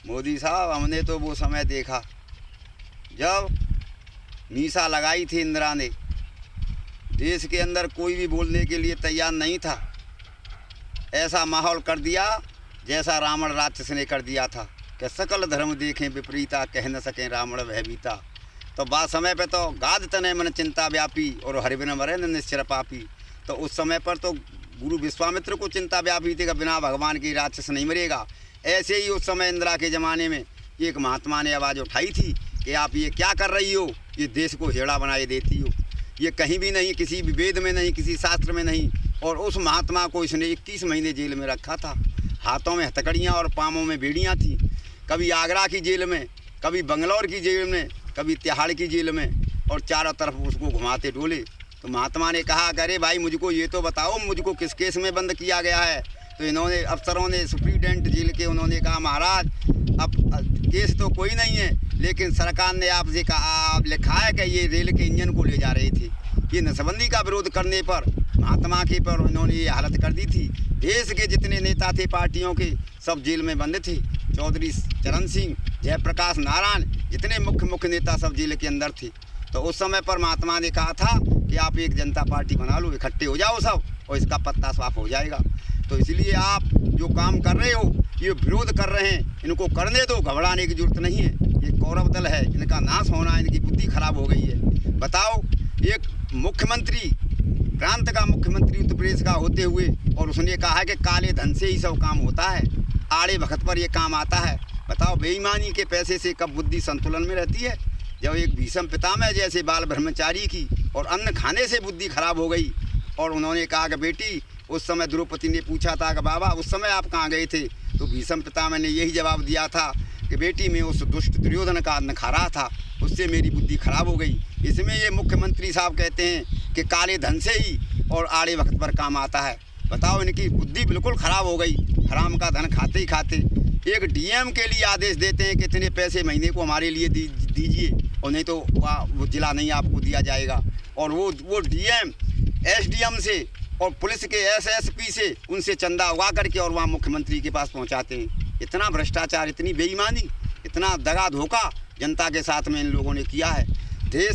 मोदी साहब, हमने तो वो समय देखा जब मीसा लगाई थी इंदिरा ने, देश के अंदर कोई भी बोलने के लिए तैयार नहीं था। ऐसा माहौल कर दिया जैसा रावण राक्षस ने कर दिया था कि सकल धर्म देखें विपरीता, कह न सकें रावण भयभीता। तो बात समय पे तो गाद तने मन चिंता व्यापी और हरिबिन मरे न निश्चर पापी। तो उस समय पर तो गुरु विश्वामित्र को चिंता व्यापी थी कि बिना भगवान की राक्षस नहीं मरेगा। ऐसे ही उस समय इंदिरा के ज़माने में एक महात्मा ने आवाज़ उठाई थी कि आप ये क्या कर रही हो, ये देश को हेड़ा बनाए देती हो। ये कहीं भी नहीं, किसी भी वेद में नहीं, किसी शास्त्र में नहीं। और उस महात्मा को इसने 21 महीने जेल में रखा था। हाथों में हथकड़ियाँ और पाँवों में बेड़ियाँ थी। कभी आगरा की जेल में, कभी बंगलौर की जेल में, कभी तिहाड़ की जेल में, और चारों तरफ उसको घुमाते डोले। तो महात्मा ने कहा, अरे भाई मुझको ये तो बताओ, मुझको किस केस में बंद किया गया है। तो इन्होंने अफसरों ने, सुप्रीटेंडेंट जेल के, उन्होंने कहा, महाराज अब केस तो कोई नहीं है, लेकिन सरकार ने आपसे कहा, लिखा है कि ये रेल के इंजन को ले जा रही थी। ये नसबंदी का विरोध करने पर महात्मा के पर इन्होंने ये हालत कर दी थी। देश के जितने नेता थे पार्टियों के, सब जेल में बंद थे। चौधरी चरण सिंह, जयप्रकाश नारायण, जितने मुख्य नेता सब जेल के अंदर थे। तो उस समय पर महात्मा ने कहा था कि आप एक जनता पार्टी बना लो, इकट्ठे हो जाओ सब, और इसका पत्ता साफ हो जाएगा। तो इसलिए आप जो काम कर रहे हो, ये विरोध कर रहे हैं, इनको करने दो, घबराने की जरूरत नहीं है। ये कौरव दल है, इनका नाश होना है, इनकी बुद्धि खराब हो गई है। बताओ, एक मुख्यमंत्री, प्रांत का मुख्यमंत्री उत्तर प्रदेश का होते हुए, और उसने कहा है कि काले धन से ही सब काम होता है, आड़े भगत पर ये काम आता है। बताओ, बेईमानी के पैसे से कब बुद्धि संतुलन में रहती है। जब एक भीषम पितामह जैसे बाल ब्रह्मचारी की और अन्न खाने से बुद्धि खराब हो गई, और उन्होंने कहा कि बेटी, उस समय द्रौपदी ने पूछा था कि बाबा उस समय आप कहाँ गए थे, तो भीषम पितामह ने यही जवाब दिया था कि बेटी, मैं उस दुष्ट दुर्योधन का अन्न खा रहा था, उससे मेरी बुद्धि खराब हो गई। इसमें ये मुख्यमंत्री साहब कहते हैं कि काले धन से ही और आड़े वक्त पर काम आता है। बताओ, इनकी बुद्धि बिल्कुल ख़राब हो गई। हराम का धन खाते ही खाते एक डीएम के लिए आदेश देते हैं कि इतने पैसे महीने को हमारे लिए दीजिए, और नहीं तो वो जिला नहीं आपको दिया जाएगा। और वो डीएम एसडीएम से और पुलिस के एसएसपी से उनसे चंदा उगा करके और वहाँ मुख्यमंत्री के पास पहुँचाते हैं। इतना भ्रष्टाचार, इतनी बेईमानी, इतना दगा धोखा जनता के साथ में इन लोगों ने किया है।